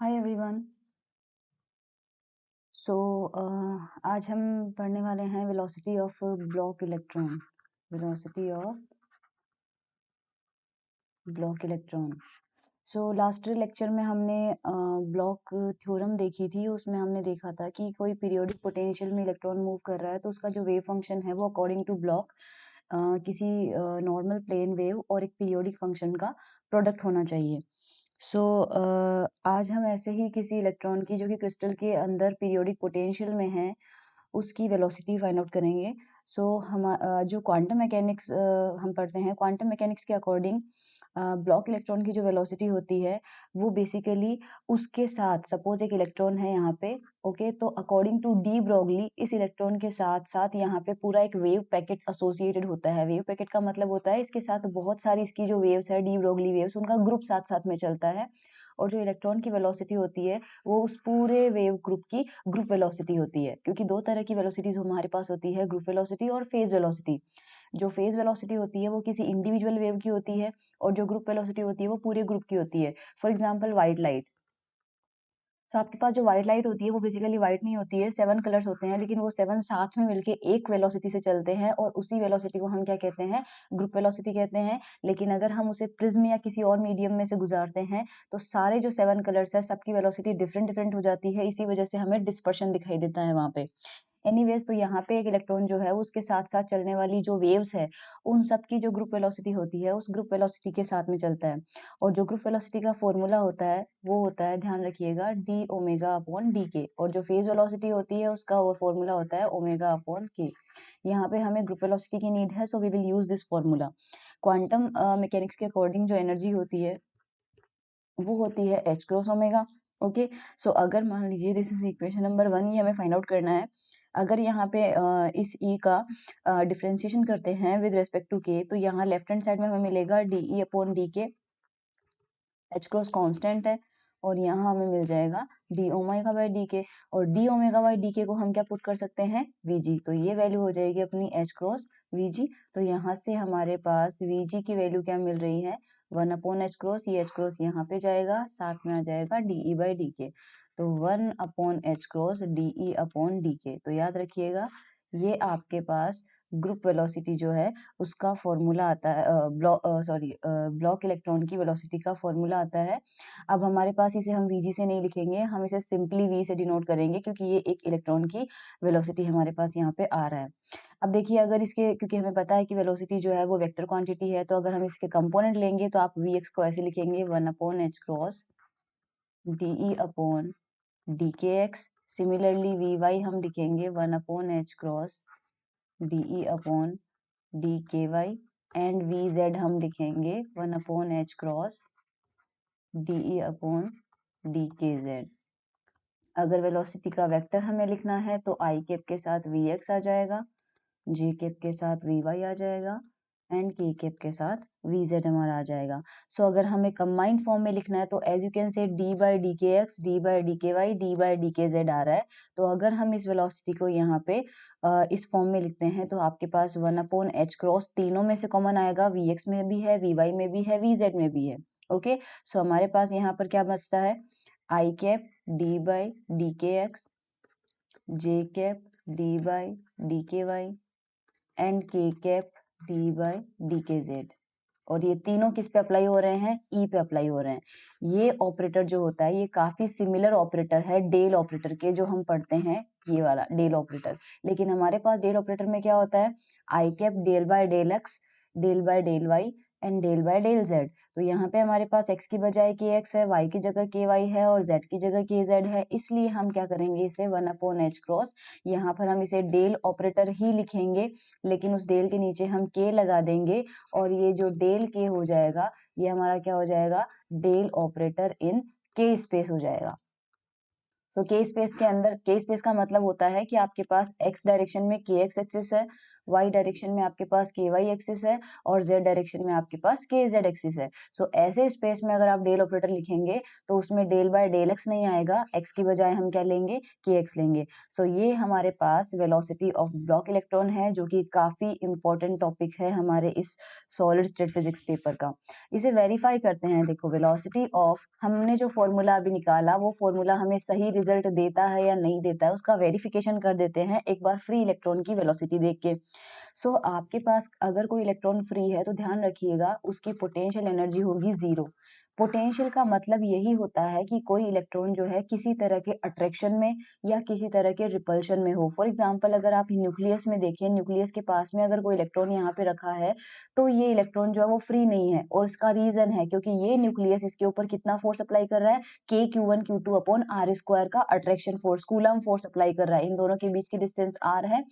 Hi everyone. सो आज हम पढ़ने वाले हैं velocity of block electron. Velocity of block electron. So last lecture में हमने ब्लॉक थ्योरम देखी थी। उसमें हमने देखा था कि कोई पीरियोडिक पोटेंशियल में इलेक्ट्रॉन मूव कर रहा है तो उसका जो वेव फंक्शन है वो अकॉर्डिंग टू ब्लॉक किसी नॉर्मल प्लेन वेव और एक पीरियोडिक फंक्शन का प्रोडक्ट होना चाहिए। सो आज हम ऐसे ही किसी इलेक्ट्रॉन की जो कि क्रिस्टल के अंदर पीरियोडिक पोटेंशियल में है उसकी वेलोसिटी फाइंड आउट करेंगे। सो हम जो क्वांटम मैकेनिक्स हम पढ़ते हैं, क्वांटम मैकेनिक्स के अकॉर्डिंग ब्लॉक इलेक्ट्रॉन की जो वेलोसिटी होती है वो बेसिकली उसके साथ, सपोज एक इलेक्ट्रॉन है यहाँ पे, ओके, तो अकॉर्डिंग टू डी ब्रोगली इस इलेक्ट्रॉन के साथ साथ यहाँ पे पूरा एक वेव पैकेट एसोसिएटेड होता है। वेव पैकेट का मतलब होता है इसके साथ बहुत सारी इसकी जो वेव्स है, डी ब्रोगली वेव्स, उनका ग्रुप साथ साथ में चलता है। और जो इलेक्ट्रॉन की वेलोसिटी होती है वो उस पूरे वेव ग्रुप की ग्रुप वेलोसिटी होती है, क्योंकि दो तरह की वेलोसिटीज हमारे पास होती है, ग्रुप वेलोसिटी और फेज वेलोसिटी। जो फेज वेलोसिटी होती है वो किसी इंडिविजुअल वेव की होती है और जो ग्रुप वेलोसिटी होती है वो पूरे ग्रुप की होती है। For example white light. So आपके पास जो व्हाइट लाइट होती है वो बेसिकली व्हाइट नहीं होती है, 7 कलर्स होते हैं, लेकिन वो 7 साथ में मिलके एक वेलोसिटी से चलते हैं और उसी वेलोसिटी को हम क्या कहते हैं, ग्रुप वेलोसिटी कहते हैं। लेकिन अगर हम उसे प्रिज्म या किसी और मीडियम में से गुजारते हैं तो सारे जो 7 कलर्स है सबकी वेलोसिटी डिफरेंट डिफरेंट हो जाती है। इसी वजह से हमें डिस्पर्शन दिखाई देता है वहां पे। एनीवेज, तो यहाँ पे एक इलेक्ट्रॉन जो है उसके साथ साथ चलने वाली जो वेव्स है उन सब की जो ग्रुप वेलोसिटी होती है उस ग्रुप वेलोसिटी के साथ में चलता है। और जो ग्रुप वेलोसिटी का फॉर्मूला होता है वो होता है, ध्यान रखिएगा, डी ओमेगा अपॉन डी के। और जो फेज वेलोसिटी होती है उसका वो फॉर्मूला होता है ओमेगा अपॉन के। यहाँ पे हमें ग्रुप वेलोसिटी की नीड है, so we will use this formula. Quantum mechanics के अकॉर्डिंग जो एनर्जी होती है वो होती है h cross omega. Okay, so अगर मान लीजिए दिस इज इक्वेशन नंबर 1, ये हमें फाइंड आउट करना है। अगर यहाँ पे इस ई का डिफ्रेंशिएशन करते हैं विद रेस्पेक्ट टू के, तो यहाँ लेफ्ट हैंड साइड में हमें मिलेगा डी ई अपॉन डी के। एच क्रॉस कांस्टेंट है और यहाँ हमें मिल जाएगा डी ओमेगा बाई डी के। और डी ओमेगा बाई डी के को हम क्या पुट कर सकते हैं, वी जी। तो ये वैल्यू हो जाएगी अपनी एच क्रॉस वी जी। तो यहाँ से हमारे पास वी जी की वैल्यू क्या मिल रही है, 1 अपॉन एच क्रॉस। ये एच क्रॉस यहाँ पे जाएगा, साथ में आ जाएगा डी ई बाई डी के। तो 1 upon H cross D E upon D के। तो याद रखिएगा ये आपके पास ग्रुप वेलोसिटी जो है उसका फॉर्मूला आता है, ब्लॉक इलेक्ट्रॉन की वेलोसिटी का फॉर्मूला आता है। अब हमारे पास इसे हम वीजी से नहीं लिखेंगे, हम इसे सिंपली वी से डिनोट करेंगे, क्योंकि ये एक इलेक्ट्रॉन की वेलोसिटी हमारे पास यहाँ पे आ रहा है। अब देखिए, अगर इसके, क्योंकि हमें पता है कि वेलोसिटी जो है वो वेक्टर क्वांटिटी है, तो अगर हम इसके कंपोनेंट लेंगे तो आप वी एक्स को ऐसे लिखेंगे, 1 upon H cross D E upon D k x. Similarly we Y हम लिखेंगे 1 upon H cross D E upon D k Y. And V Z हम लिखेंगे 1 upon H cross D E upon D k Z. अगर velocity का vector हमें लिखना है तो आई कैप के साथ वी एक्स आ जाएगा, जे कैप के साथ वी वाई आ जाएगा एंड के कैप के साथ वी जेड हमारा आ जाएगा। सो अगर हमें कंबाइंड फॉर्म में लिखना है तो as you can say d by d k x, d by d k y, d by d k z आ रहा है। तो अगर हम इस वेलोसिटी को यहाँ पे इस फॉर्म में लिखते हैं तो आपके पास 1 अपॉन एच क्रॉस तीनों में से कॉमन आएगा, वी एक्स में भी है, वी वाई में भी है, वी जेड में भी है। ओके, सो हमारे पास यहाँ पर क्या बचता है, i cap D by d k x, J cap D by d k Y and के cap D by d k Z. और ये तीनों किस पे अप्लाई हो रहे हैं, ई पे अप्लाई हो रहे हैं। ये ऑपरेटर जो होता है ये काफी सिमिलर ऑपरेटर है डेल ऑपरेटर के, जो हम पढ़ते हैं ये वाला डेल ऑपरेटर। लेकिन हमारे पास डेल ऑपरेटर में क्या होता है, i cap del by del x, del by del y and del by del z. तो यहाँ पे हमारे पास x की बजाय के एक्स है, y की जगह के वाई है और z की जगह के जेड है, इसलिए हम क्या करेंगे, इसे 1 अपॉन एच क्रॉस, यहाँ पर हम इसे डेल ऑपरेटर ही लिखेंगे, लेकिन उस डेल के नीचे हम के लगा देंगे और ये जो डेल के हो जाएगा ये हमारा क्या हो जाएगा, डेल ऑपरेटर इन के स्पेस हो जाएगा। सो के स्पेस के अंदर, के स्पेस का मतलब होता है कि आपके पास x डायरेक्शन में के एक्स एक्सिस है, y डायरेक्शन में आपके पास के वाई एक्सिस है और z डायरेक्शन में आपके पास के जेड एक्सिस है। सो ऐसे स्पेस में अगर आप डेल ऑपरेटर लिखेंगे तो उसमें डेल बाय डेल एक्स नहीं आएगा, x की बजाय हम क्या लेंगे, के एक्स लेंगे। सो ये हमारे पास वेलोसिटी ऑफ ब्लॉक इलेक्ट्रॉन है, जो कि काफी इंपॉर्टेंट टॉपिक है हमारे इस सॉलिड स्टेट फिजिक्स पेपर का। इसे वेरीफाई करते हैं। देखो वेलोसिटी ऑफ, हमने जो फॉर्मूला अभी निकाला वो फॉर्मूला हमें सही रिजल्ट देता है या नहीं देता है, उसका वेरिफिकेशन कर देते हैं एक बार फ्री इलेक्ट्रॉन की वेलोसिटी देख के। सो आपके पास अगर कोई इलेक्ट्रॉन फ्री है तो ध्यान रखिएगा उसकी पोटेंशियल एनर्जी होगी जीरो। पोटेंशियल का मतलब यही होता है कि कोई इलेक्ट्रॉन जो है किसी तरह के अट्रैक्शन में या किसी तरह के रिपल्शन में हो। फॉर एग्जांपल अगर आप न्यूक्लियस में देखें, न्यूक्लियस के पास में अगर कोई इलेक्ट्रॉन यहाँ पे रखा है तो ये इलेक्ट्रॉन जो है वो फ्री नहीं है, और इसका रीजन है क्योंकि ये न्यूक्लियस इसके ऊपर कितना फोर्स अप्लाई कर रहा है, के Q1 Q2 upon r square का attraction force, Coulomb force apply कर रहा है। इन दोनों के बीच की डिस्टेंस आर है,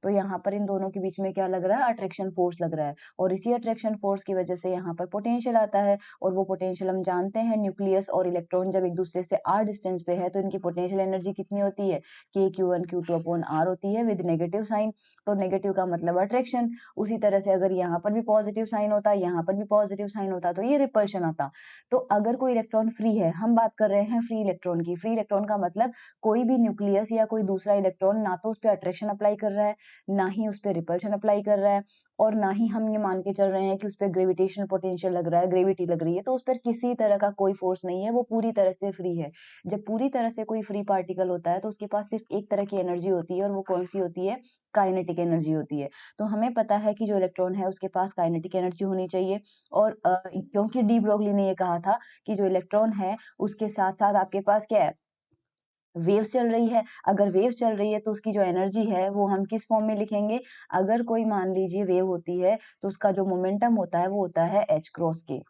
तो यहाँ पर इन दोनों के बीच में क्या लग रहा है, अट्रैक्शन फोर्स लग रहा है, और इसी अट्रैक्शन फोर्स की वजह से यहाँ पर पोटेंशियल आता है। और वो पोटेंशियल हम जानते हैं, न्यूक्लियस और इलेक्ट्रॉन जब एक दूसरे से आर डिस्टेंस पे है तो इनकी पोटेंशियल एनर्जी कितनी होती है, के Q1 Q2 अपॉन आर होती है विद नेगेटिव साइन। तो नेगेटिव का मतलब अट्रैक्शन। उसी तरह से अगर यहाँ पर भी पॉजिटिव साइन होता, यहाँ पर भी पॉजिटिव साइन होता तो ये रिपल्शन आता। तो अगर कोई इलेक्ट्रॉन फ्री है, हम बात कर रहे हैं फ्री इलेक्ट्रॉन की, फ्री इलेक्ट्रॉन का मतलब कोई भी न्यूक्लियस या कोई दूसरा इलेक्ट्रॉन ना तो उस पर अट्रैक्शन अप्लाई कर रहा है, ना ही उस पर रिपल्शन अप्लाई कर रहा है, और ना ही हम ये मान के चल रहे हैं कि उस पर ग्रेविटेशनल पोटेंशियल लग रहा है, ग्रेविटी लग रही है, तो उस पर किसी तरह का कोई फोर्स नहीं है, वो पूरी तरह से फ्री है। जब पूरी तरह से कोई फ्री पार्टिकल होता है तो उसके पास सिर्फ एक तरह की एनर्जी होती है, और वो कौन सी होती है, काइनेटिक एनर्जी होती है। तो हमें पता है कि जो इलेक्ट्रॉन है उसके पास काइनेटिक एनर्जी होनी चाहिए, और क्योंकि डी ब्रोगली ने ये कहा था कि जो इलेक्ट्रॉन है उसके साथ साथ आपके पास क्या है, वेव्स चल रही है। अगर वेव्स चल रही है तो उसकी जो एनर्जी है वो हम किस फॉर्म में लिखेंगे, अगर कोई मान लीजिए वेव होती है तो उसका जो मोमेंटम होता है वो होता है एच क्रॉस के।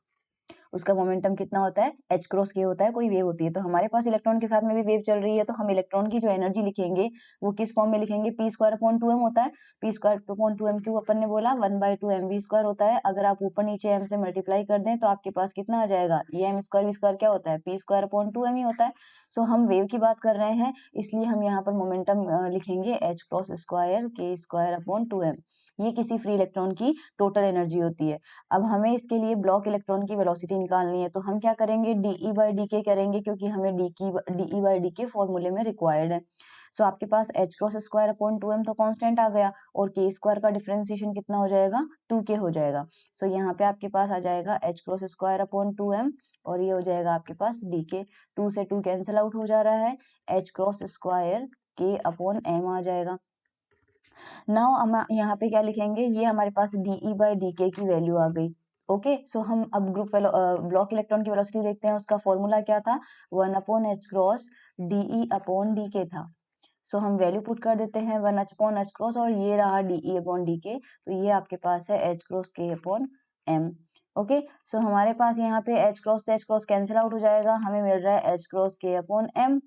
उसका मोमेंटम कितना होता है, एच क्रॉस के होता है, कोई वेव होती है। तो हमारे पास इलेक्ट्रॉन के साथ में भी वेव चल रही है, तो हम इलेक्ट्रॉन की जो एनर्जी लिखेंगे वो किस फॉर्म में लिखेंगे, पी स्क्वायर अपॉन 2m होता है। पी स्क्वायर अपॉन 2m क्यों अपन ने बोला, 1/2mv² होता है। अगर आप ऊपर नीचे m से मल्टीप्लाई कर दें तो आपके पास कितना आ जाएगा, ये m स्क्वायर v स्क्वायर क्या होता है, पी स्क्वायर अपॉन 2m ही होता है। सो हम वेव की बात कर रहे हैं, इसलिए हम यहाँ पर मोमेंटम लिखेंगे एच क्रॉस स्क्वायर के स्क्वायर अपॉन 2m। ये किसी फ्री इलेक्ट्रॉन की टोटल एनर्जी होती है। अब हमें इसके लिए ब्लॉक इलेक्ट्रॉन की वेलोसिटी निकालनी है, तो हम क्या करेंगे, डीई बाई डी के करेंगे, क्योंकि हमें डीई बाई डी के फॉर्मूले में रिक्वायर्ड है। सो आपके पास h cross square upon 2m तो कांस्टेंट आ गया, और के स्क्वायर का डिफरेंशिएशन कितना हो जाएगा, 2k हो जाएगा। सो यहाँ पे आपके पास आ जाएगा H cross square upon 2m, और ये हो जाएगा आपके पास डी के, 2 से 2 कैंसिल आउट हो जा रहा है, एच क्रॉस स्क्वायर के अपॉन m आ जाएगा। नाउ हम यहाँ पे क्या लिखेंगे, ये हमारे पास डीई बाई डी के की वैल्यू आ गई। ओके, सो हम अब ब्लॉक इलेक्ट्रॉन की वेलोसिटी देखते हैं। उसका फॉर्मूला क्या था, 1/h cross DE upon D के था। सो हम वैल्यू पुट कर देते हैं 1/h क्रॉस, और ये रहा डीई अपॉन डी के, तो ये आपके पास है एच क्रॉस के अपॉन एम। ओके, सो हमारे पास यहाँ पे एच क्रॉस से एच क्रॉस कैंसिल आउट हो जाएगा, हमें मिल रहा है एच क्रॉस के अपॉन एम।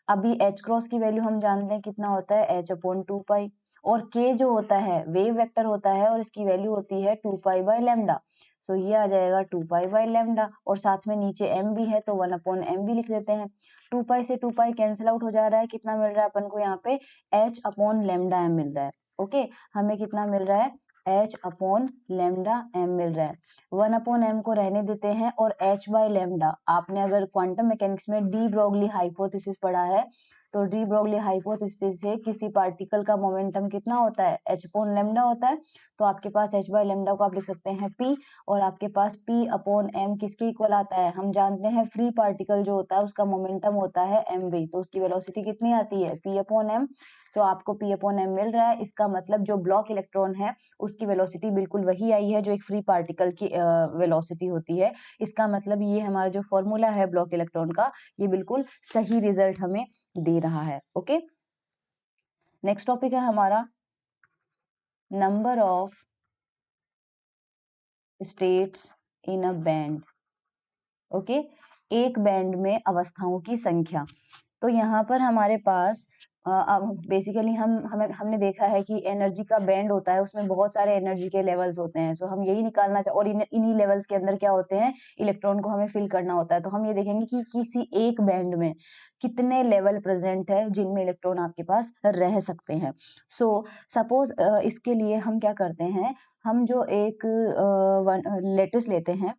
अभी एच क्रॉस की वैल्यू हम जानते हैं कितना होता है, एच अपॉन 2 पाई, और के जो होता है वेव वेक्टर होता है, और इसकी वैल्यू होती है 2 पाई बाई लैम्डा। सो ये आ जाएगा 2 पाई बाई लैम्डा, और साथ में नीचे m भी है तो 1/m भी लिख देते हैं। 2 पाई से 2 पाई कैंसिल आउट हो जा रहा है, कितना मिल रहा है अपन को यहाँ पे, h अपॉन लैम्डा m मिल रहा है। ओके, हमें कितना मिल रहा है, h अपॉन लैम्डा m मिल रहा है। 1/m को रहने देते हैं, और h बाई लैम्डा, आपने अगर क्वांटम मैकेनिक्स में डी ब्रोगली हाइपोथेसिस पढ़ा है, तो डी ब्रोगली हाइपोथेसिस से किसी पार्टिकल का मोमेंटम कितना होता है, h अपॉन लैम्डा होता है। तो आपके पास h बाई लैम्डा को आप लिख सकते हैं p, और आपके पास p अपॉन m किसके इक्वल आता है, हम जानते हैं फ्री पार्टिकल जो होता है उसका मोमेंटम होता है mv, तो उसकी वेलोसिटी कितनी आती है, p अपॉन m। तो आपको p अपॉन m मिल रहा है, इसका मतलब जो ब्लॉक इलेक्ट्रॉन है उसकी वेलोसिटी बिल्कुल वही आई है जो एक फ्री पार्टिकल की वेलोसिटी होती है। इसका मतलब ये हमारा जो फॉर्मूला है ब्लॉक इलेक्ट्रॉन का, ये बिल्कुल सही रिजल्ट हमें दे रहा है। ओके, नेक्स्ट टॉपिक है हमारा number of states in a band. Okay, एक बैंड में अवस्थाओं की संख्या। तो यहाँ पर हमारे पास बेसिकली हमने देखा है कि एनर्जी का बैंड होता है, उसमें बहुत सारे एनर्जी के लेवल्स होते हैं। सो हम यही निकालना चाह और इन्हीं लेवल्स के अंदर क्या होते हैं, इलेक्ट्रॉन को हमें फिल करना होता है। तो हम ये देखेंगे कि किसी एक बैंड में कितने लेवल प्रेजेंट है जिनमें इलेक्ट्रॉन आपके पास रह सकते हैं। सो सपोज इसके लिए हम क्या करते हैं, हम जो एक लेटिस लेते हैं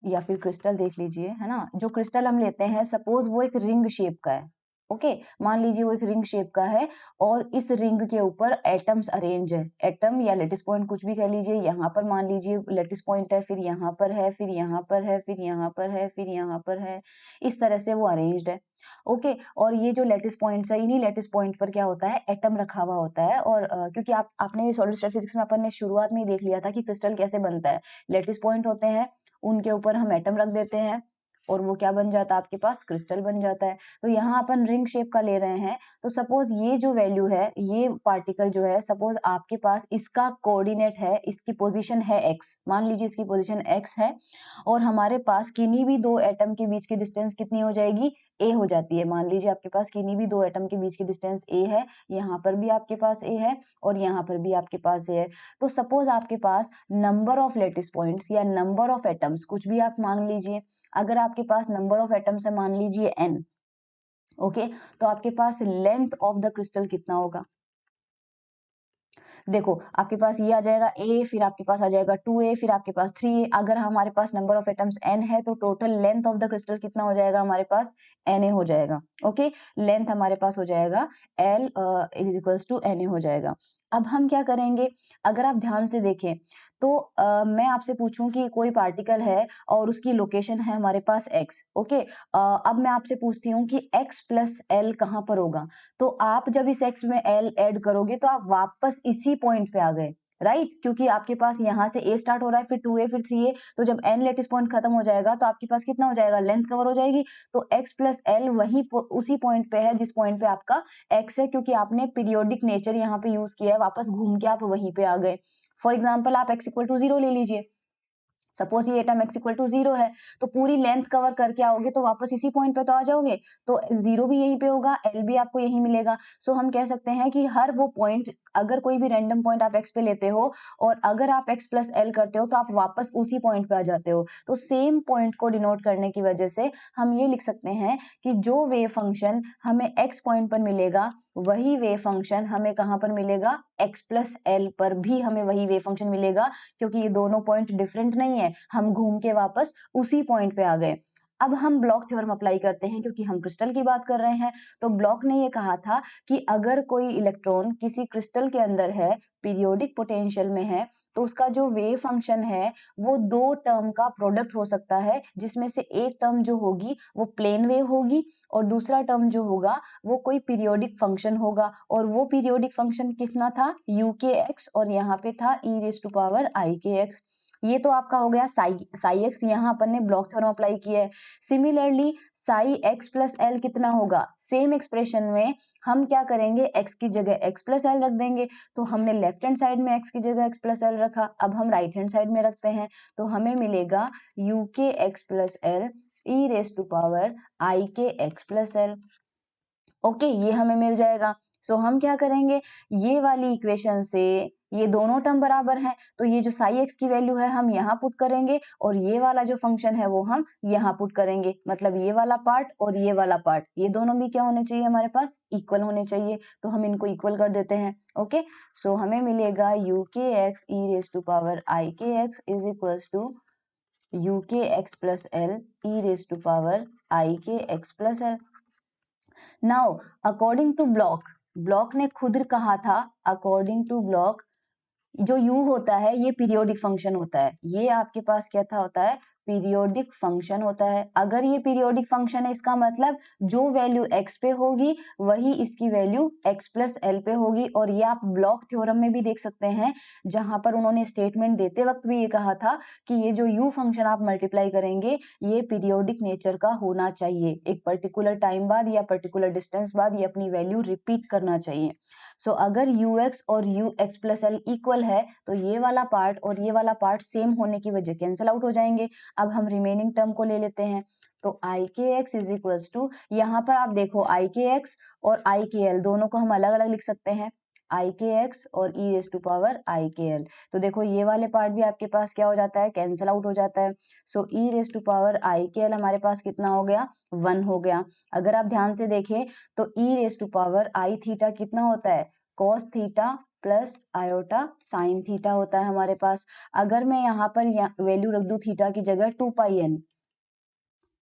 या फिर क्रिस्टल देख लीजिए, है ना। जो क्रिस्टल हम लेते हैं, सपोज वो एक रिंग शेप का है। ओके, मान लीजिए वो एक रिंग शेप का है और इस रिंग के ऊपर एटम्स अरेंज है। एटम या लेटिस पॉइंट कुछ भी कह लीजिए। यहाँ पर मान लीजिए लेटिस पॉइंट है, फिर यहाँ पर है, फिर यहाँ पर है, फिर यहाँ पर है, फिर यहाँ पर है। इस तरह से वो अरेंज्ड है। ओके, और ये जो लेटिस पॉइंट्स है, इन्हीं लेटिस पॉइंट पर क्या होता है, एटम रखा हुआ होता है। और क्योंकि आपने सॉलिड स्टेट फिजिक्स में अपन ने शुरुआत में ही देख लिया था कि क्रिस्टल कैसे बनता है। लेटिस पॉइंट होते हैं, उनके ऊपर हम एटम रख देते हैं और वो क्या बन जाता है, आपके पास क्रिस्टल बन जाता है। तो यहाँ अपन रिंग शेप का ले रहे हैं। तो सपोज ये जो वैल्यू है, ये पार्टिकल जो है, सपोज आपके पास इसका कोऑर्डिनेट है, इसकी पोजीशन है x, मान लीजिए इसकी पोजीशन x है, और हमारे पास किन्हीं भी दो एटम के बीच की डिस्टेंस कितनी हो जाएगी, a हो जाती है। मान लीजिए आपके पास किन्हीं भी दो एटम के बीच की डिस्टेंस a है, यहाँ पर भी आपके पास a है और यहाँ पर भी आपके पास a है। तो सपोज आपके पास नंबर ऑफ लेटिस पॉइंट्स या नंबर ऑफ एटम्स, कुछ भी आप मान लीजिए, अगर आपके पास नंबर ऑफ एटम्स है मान लीजिए n, ओके, तो आपके पास लेंथ ऑफ द क्रिस्टल कितना होगा। देखो आपके पास ये आ जाएगा a, फिर आपके पास आ जाएगा 2a, फिर आपके पास 3a। अगर हमारे पास नंबर ऑफ एटम्स n है तो total length of the crystal कितना हो जाएगा, हमारे पास na हो जाएगा। ओके, लेंथ हमारे पास हो जाएगा l is equals to na हो जाएगा। अब हम क्या करेंगे, अगर आप ध्यान से देखें तो मैं आपसे पूछूं कि कोई पार्टिकल है और उसकी लोकेशन है हमारे पास x। ओके, अब मैं आपसे पूछती हूँ कि x प्लस l कहाँ पर होगा। तो आप जब इस x में l ऐड करोगे तो आप वापस इसी पॉइंट पे आ गए, राइट। क्योंकि आपके पास यहाँ से a स्टार्ट हो रहा है, फिर 2a, फिर 3a। तो जब n लेटिस पॉइंट खत्म हो जाएगा तो आपके पास कितना हो जाएगा, लेंथ कवर हो जाएगी। तो x प्लस l वही उसी पॉइंट पे है जिस पॉइंट पे आपका x है, क्योंकि आपने पीरियोडिक नेचर यहाँ पे यूज किया है, वापस घूम के आप वहीं पे आ गए। फॉर एग्जाम्पल आप x इक्वल टू 0 ले लीजिए। सपोज ये एटम x इक्वल टू 0 है, तो पूरी लेंथ कवर करके आओगे तो वापस इसी पॉइंट पे तो आ जाओगे। तो 0 भी यहीं पे होगा, l भी आपको यहीं मिलेगा। सो हम कह सकते हैं कि हर वो पॉइंट, अगर कोई भी रैंडम पॉइंट आप x पे लेते हो और अगर आप x प्लस एल करते हो तो आप वापस उसी पॉइंट पे आ जाते हो। तो सेम पॉइंट को डिनोट करने की वजह से हम ये लिख सकते हैं कि जो वेव फंक्शन हमें x पॉइंट पर मिलेगा, वही वेव फंक्शन हमें कहाँ पर मिलेगा, x प्लस एल पर भी हमें वही वेव फंक्शन मिलेगा। क्योंकि ये दोनों पॉइंट डिफरेंट नहीं है, हम घूम के वापस उसी पॉइंट पे आ गए। अब हम ब्लॉक थ्योरम अप्लाई करते हैं, क्योंकि हम क्रिस्टल की बात कर रहे हैं। तो ब्लॉक ने ये कहा था कि अगर कोई इलेक्ट्रॉन किसी क्रिस्टल के अंदर है, पीरियोडिक पोटेंशियल में है, तो उसका जो वेव फंक्शन है वो दो टर्म का प्रोडक्ट हो सकता है, जिसमें से एक टर्म जो होगी वो प्लेन वेव होगी और दूसरा टर्म जो होगा वो कोई पीरियोडिक फंक्शन होगा। और वो पीरियोडिक फंक्शन कितना था, यू के एक्स, और यहाँ पे था ई raise to power i k x. ये तो आपका हो गया साई एक्स, यहाँ अपन ने ब्लॉक थ्योरम अप्लाई किया है। Similarly Sai x plus L कितना होगा, सेम एक्सप्रेशन में हम क्या करेंगे, x की जगह x प्लस एल रख देंगे। तो हमने लेफ्ट हैंड साइड में x की जगह x प्लस एल रखा, अब हम राइट हैंड साइड में रखते हैं। तो हमें मिलेगा u k x plus l e raise to power i k x plus L. Okay, ये हमें मिल जाएगा। सो हम क्या करेंगे, ये वाली इक्वेशन से ये दोनों टर्म बराबर हैं, तो ये जो साई एक्स की वैल्यू है हम यहाँ पुट करेंगे और ये वाला जो फंक्शन है वो हम यहाँ पुट करेंगे। मतलब ये वाला पार्ट और ये वाला पार्ट, ये दोनों भी क्या होने चाहिए, हमारे पास इक्वल होने चाहिए। तो हम इनको इक्वल कर देते हैं। ओके, सो हमें मिलेगा u k x e raise to power i k x is equals to u k x plus l e raise to power i k x plus l. Now according to Bloch ने खुद कहा था, according to Bloch जो u होता है ये periodic function होता है। ये आपके पास क्या था, होता है पीरियोडिक फंक्शन होता है। अगर ये पीरियोडिक फंक्शन है, इसका मतलब जो वैल्यू x पे होगी वही इसकी वैल्यू x प्लस एल पे होगी। और ये आप ब्लॉक थ्योरम में भी देख सकते हैं, जहां पर उन्होंने स्टेटमेंट देते वक्त भी ये कहा था कि ये जो u फंक्शन आप मल्टीप्लाई करेंगे ये पीरियोडिक नेचर का होना चाहिए, एक पर्टिकुलर टाइम बाद या पर्टिकुलर डिस्टेंस बाद ये अपनी वैल्यू रिपीट करना चाहिए। सो अगर ux और ux प्लस एल इक्वल है तो ये वाला पार्ट और ये वाला पार्ट सेम होने की वजह कैंसिल आउट हो जाएंगे। अब हम रिमेनिंग टर्म को ले लेते हैं, तो आई k x is equals to, यहाँ पर आप देखो आई के एक्स और आई के एल दोनों को हम अलग अलग लिख सकते हैं, आई के एक्स और ई रेज टू पावर आई के एल। तो देखो ये वाले पार्ट भी आपके पास क्या हो जाता है, कैंसिल आउट हो जाता है। सो ई रेज टू पावर आई के एल हमारे पास कितना हो गया, 1 हो गया। अगर आप ध्यान से देखें तो e raise to power i theta कितना होता है, cos theta plus iota sine theta होता है हमारे पास। अगर मैं यहाँ पर वैल्यू रख दूं थीटा की जगह 2 पाई एन,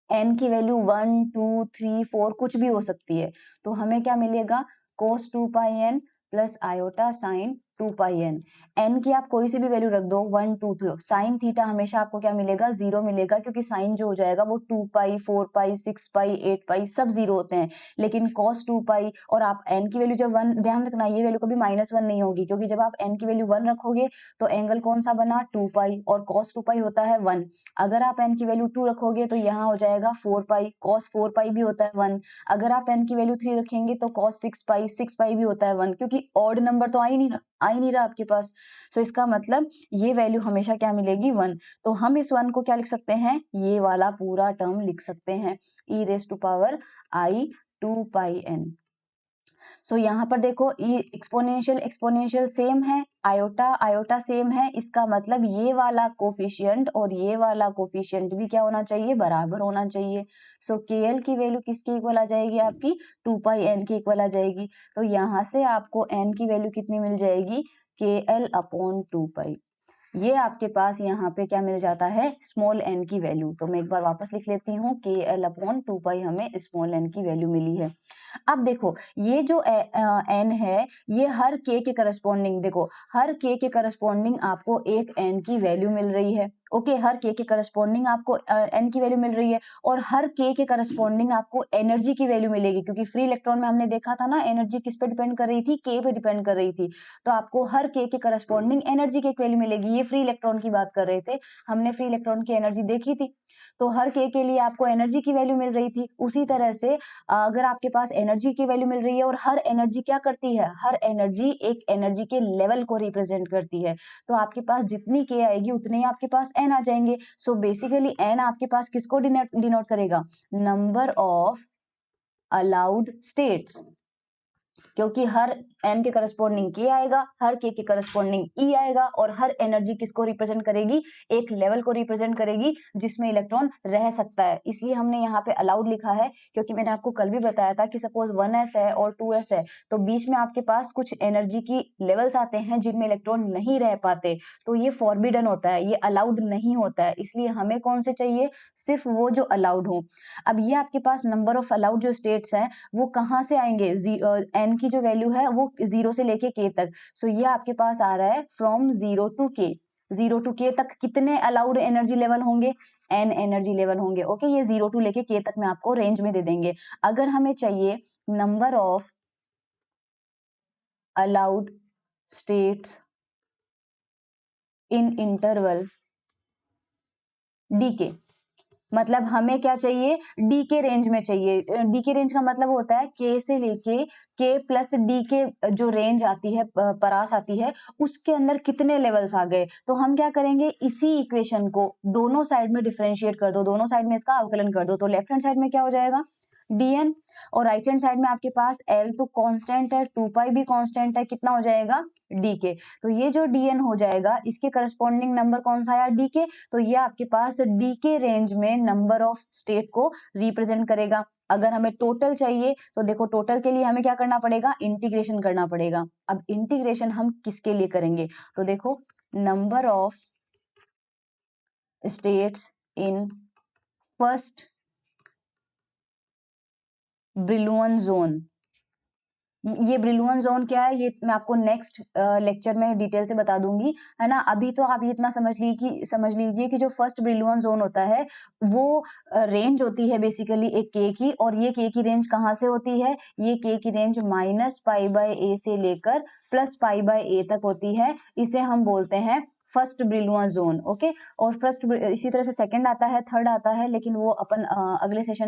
एन की वैल्यू 1 2 3 4 कुछ भी हो सकती है, तो हमें क्या मिलेगा, cos 2 pi N plus iota sign 2 pi N. N की आप कोई सी भी वैल्यू रख दो 1 2 3, साइन थीटा हमेशा आपको क्या मिलेगा, 0 मिलेगा, क्योंकि साइन जो हो जाएगा वो 2 पाई 4 पाई 6 पाई 8 पाई सब 0 होते हैं। लेकिन cos 2 पाई, और आप एन की वैल्यू जब 1, ध्यान रखना ये वैल्यू कभी -1 नहीं होगी, क्योंकि जब आप एन की वैल्यू 1 रखोगे तो एंगल कौन सा बना, 2 पाई, और cos 2 पाई होता है 1। अगर आप एन की वैल्यू 2 रखोगे तो यहाँ हो जाएगा 4 पाई, cos 4 पाई भी होता है 1। अगर आप एन की वैल्यू 3 रखेंगे तो cos 6 पाई भी होता है 1, क्योंकि ऑड नंबर तो आ ही नहीं रहा आपके पास। सो इसका मतलब ये वैल्यू हमेशा क्या मिलेगी, 1। तो हम इस 1 को क्या लिख सकते हैं, ये वाला पूरा टर्म लिख सकते हैं, e raise to power i 2 pi n. So यहाँ पर देखो ई एक्सपोनेंशियल सेम है, आयोटा सेम है, इसका मतलब ये वाला कोफिशिएंट और ये वाला कोफिशिएंट भी क्या होना चाहिए, बराबर होना चाहिए। सो के एल की वैल्यू किसके इक्वल आ जाएगी, आपकी 2 पाई एन के इक्वल आ जाएगी। तो यहाँ से आपको एन की वैल्यू कितनी मिल जाएगी, के एल अपॉन 2 पाई। ये आपके पास यहाँ पे क्या मिल जाता है, स्मॉल एन की वैल्यू। तो मैं एक बार वापस लिख लेती हूँ, के एल अपॉन 2 पाई हमें स्मॉल एन की वैल्यू मिली है। अब देखो ये जो एन है, ये हर के करस्पॉन्डिंग, देखो हर के करस्पॉन्डिंग आपको एक एन की वैल्यू मिल रही है। ओके, हर के करस्पॉन्डिंग आपको एन की वैल्यू मिल रही है, और हर के करस्पॉन्डिंग आपको एनर्जी की वैल्यू मिलेगी, क्योंकि फ्री इलेक्ट्रॉन में हमने देखा था ना, एनर्जी किस पे डिपेंड कर रही थी, के पे डिपेंड कर रही थी। तो आपको हर के करस्पॉन्डिंग एनर्जी की एक वैल्यू मिलेगी। ये फ्री इलेक्ट्रॉन की बात कर रहे थे, हमने फ्री इलेक्ट्रॉन की एनर्जी देखी थी, तो हर के लिए आपको एनर्जी की वैल्यू मिल रही थी। उसी तरह से अगर आपके पास एनर्जी की वैल्यू मिल रही है, और हर एनर्जी क्या करती है, हर एनर्जी एक एनर्जी के लेवल को रिप्रेजेंट करती है, तो आपके पास जितनी के आएगी उतने ही आपके पास एन आ जाएंगे। सो बेसिकली एन आपके पास किसको डिनोट करेगा, नंबर ऑफ अलाउड स्टेट्स, क्योंकि हर एन के करस्पॉन्डिंग के आएगा, हर के करस्पॉन्डिंग ई आएगा, और हर एनर्जी किसको रिप्रेजेंट करेगी, एक लेवल को रिप्रेजेंट करेगी जिसमें इलेक्ट्रॉन रह सकता है। इसलिए हमने यहाँ पे अलाउड लिखा है, क्योंकि मैंने आपको कल भी बताया था कि सपोज 1s है और 2s है, तो बीच में आपके पास कुछ एनर्जी की लेवल्स आते हैं जिनमें इलेक्ट्रॉन नहीं रह पाते, तो ये फॉरबिडन होता है, ये अलाउड नहीं होता है। इसलिए हमें कौन से चाहिए, सिर्फ वो जो अलाउड हो। अब ये आपके पास नंबर ऑफ अलाउड जो स्टेट्स हैं वो कहाँ से आएंगे, एन की जो वैल्यू है वो 0 से लेके के तक। सो ये आपके पास आ रहा है फ्रॉम 0 टू के, 0 टू के तक कितने अलाउड एनर्जी लेवल होंगे, एन एनर्जी लेवल होंगे। ओके, ये 0 टू लेके के तक में आपको रेंज में दे देंगे। अगर हमें चाहिए number of allowed states in interval D के, मतलब हमें क्या चाहिए, डी के रेंज में चाहिए। डी के रेंज का मतलब होता है के से लेके के प्लस डी के जो रेंज आती है, परास आती है, उसके अंदर कितने लेवल्स आ गए। तो हम क्या करेंगे, इसी इक्वेशन को दोनों साइड में डिफरेंशिएट कर दो, दोनों साइड में इसका अवकलन कर दो, तो लेफ्ट हैंड साइड में क्या हो जाएगा, dn, और राइट हैंड साइड में आपके पास l तो कांस्टेंट है, 2 पाई भी कांस्टेंट है, कितना हो जाएगा, dk। तो ये जो dn हो जाएगा, इसके करस्पॉन्डिंग नंबर कौन सा आया, dk। तो ये आपके पास dk रेंज में नंबर ऑफ स्टेट को रिप्रेजेंट करेगा। अगर हमें टोटल चाहिए तो देखो टोटल के लिए हमें क्या करना पड़ेगा, इंटीग्रेशन करना पड़ेगा। अब इंटीग्रेशन हम किसके लिए करेंगे, तो देखो number of states in first Brillouin zone. ये ब्रिलुअन जोन क्या है, ये मैं आपको नेक्स्ट लेक्चर में डिटेल से बता दूंगी, है ना। अभी तो आप ये इतना समझ लीजिए कि जो फर्स्ट ब्रिलुअन जोन होता है वो रेंज होती है बेसिकली एक के की, और ये के की रेंज कहाँ से होती है, ये के की रेंज -π/a से लेकर +π/a तक होती है। इसे हम बोलते हैं फर्स्ट ब्रिलुअन जोन। ओके, और फर्स्ट इसी तरह से सेकंड आता है, थर्ड आता है, लेकिन वो अपन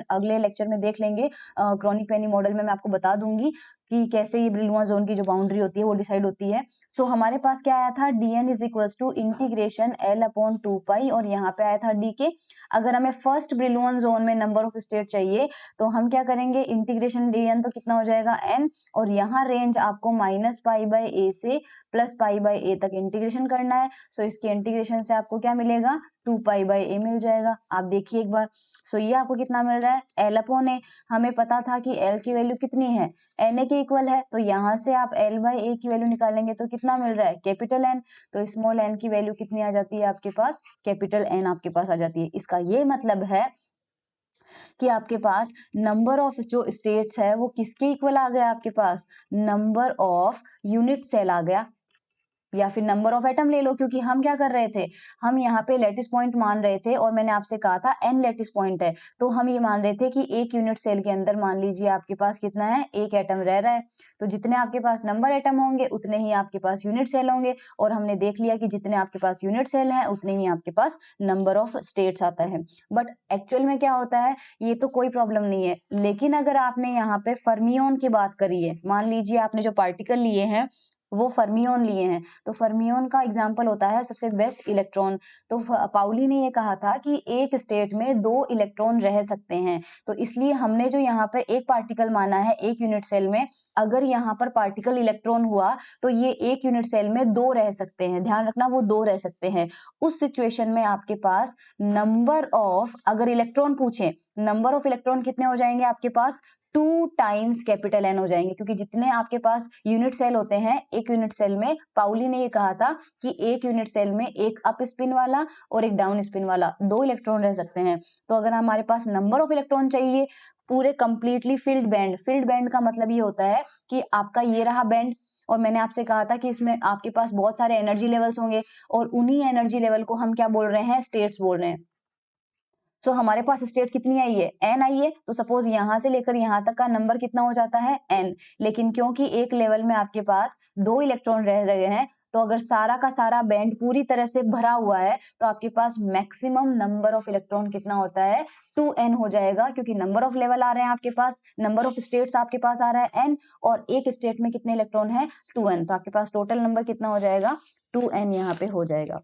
अगले लेक्चर में देख लेंगे। क्रॉनिक पेनी मॉडल में मैं आपको बता दूंगी कि कैसे ये ब्रिलुआ जोन की जो बाउंड्री होती है वो डिसाइड होती है। सो हमारे पास क्या आया था, dn is equals to integration l upon 2 pi, और यहाँ पे आया था dk। अगर हमें फर्स्ट ब्रिलुअन जोन में नंबर ऑफ स्टेट चाहिए तो हम क्या करेंगे, इंटीग्रेशन dn तो कितना हो जाएगा n, और यहाँ रेंज आपको -π/a से +π/a तक इंटीग्रेशन करना है। सो इसके इंटीग्रेशन से आपको क्या मिलेगा, 2π/a मिल जाएगा। आप देखिए एक बार। सो ये आपको कितना मिल रहा है, l अपॉन a। हमें पता था कि l की वैल्यू कितनी है, na के इक्वल है, तो यहाँ से आप l/a की वैल्यू निकालेंगे तो कितना मिल रहा है, कैपिटल N। तो स्मॉल n की वैल्यू कितनी आ जाती है आपके पास, कैपिटल N आपके पास आ जाती है। इसका ये मतलब है कि आपके पास नंबर ऑफ जो स्टेट्स है वो किसके इक्वल आ गया, आपके पास नंबर ऑफ यूनिट सेल आ गया, या फिर नंबर ऑफ एटम ले लो, क्योंकि हम क्या कर रहे थे, हम यहाँ पे लैटिस पॉइंट मान रहे थे, और मैंने आपसे कहा था n लैटिस पॉइंट है, तो हम ये मान रहे थे कि एक यूनिट सेल के अंदर मान लीजिए आपके पास कितना है, एक एटम रह रहा है। तो जितने आपके पास नंबर एटम होंगे उतने ही आपके पास यूनिट सेल होंगे, और हमने देख लिया कि जितने आपके पास यूनिट सेल है उतने ही आपके पास नंबर ऑफ स्टेट्स आता है। बट एक्चुअल में क्या होता है, ये तो कोई प्रॉब्लम नहीं है, लेकिन अगर आपने यहाँ पे फर्मियोन की बात करी है, मान लीजिए आपने जो पार्टिकल लिए हैं वो फर्मियोन लिए हैं, तो फर्मियोन का एग्जाम्पल होता है सबसे बेस्ट इलेक्ट्रॉन। तो पाउली ने ये कहा था कि एक स्टेट में 2 इलेक्ट्रॉन रह सकते हैं, तो इसलिए हमने जो यहाँ पे एक पार्टिकल माना है एक यूनिट सेल में, अगर यहाँ पर पार्टिकल इलेक्ट्रॉन हुआ तो ये एक यूनिट सेल में 2 रह सकते हैं, ध्यान रखना वो 2 रह सकते हैं। उस सिचुएशन में आपके पास नंबर ऑफ, अगर इलेक्ट्रॉन पूछे, नंबर ऑफ इलेक्ट्रॉन कितने हो जाएंगे आपके पास, 2 टाइम्स कैपिटल N हो जाएंगे, क्योंकि जितने आपके पास यूनिट सेल होते हैं एक यूनिट सेल में, पाउली ने ये कहा था कि एक यूनिट सेल में एक अप स्पिन वाला और एक डाउन स्पिन वाला 2 इलेक्ट्रॉन रह सकते हैं। तो अगर हमारे पास नंबर ऑफ इलेक्ट्रॉन चाहिए पूरे completely filled band, field band का मतलब ये होता है कि आपका ये रहा बैंड, और मैंने आपसे कहा था कि इसमें आपके पास बहुत सारे एनर्जी लेवल्स होंगे, और उन्हीं एनर्जी लेवल को हम क्या बोल रहे हैं, स्टेट्स बोल रहे हैं। सो हमारे पास स्टेट कितनी आई है, n आई है, तो सपोज यहां से लेकर यहां तक का नंबर कितना हो जाता है, n। लेकिन क्योंकि एक लेवल में आपके पास 2 इलेक्ट्रॉन रह रहे हैं, तो अगर सारा का सारा बैंड पूरी तरह से भरा हुआ है तो आपके पास मैक्सिमम नंबर ऑफ इलेक्ट्रॉन कितना होता है, 2n हो जाएगा, क्योंकि नंबर ऑफ लेवल आ रहे हैं आपके पास, नंबर ऑफ स्टेट्स आपके पास आ रहा है n, और एक स्टेट में कितने इलेक्ट्रॉन है, 2n। तो आपके पास टोटल नंबर कितना हो जाएगा, 2n यहाँ पे हो जाएगा।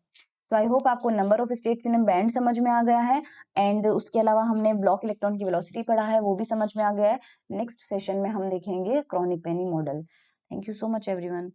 तो आई होप आपको number of states in band समझ में आ गया है, एंड उसके अलावा हमने ब्लॉक इलेक्ट्रॉन की वेलोसिटी पढ़ा है, वो भी समझ में आ गया है। नेक्स्ट सेशन में हम देखेंगे chronic Penney model. Thank you so much everyone.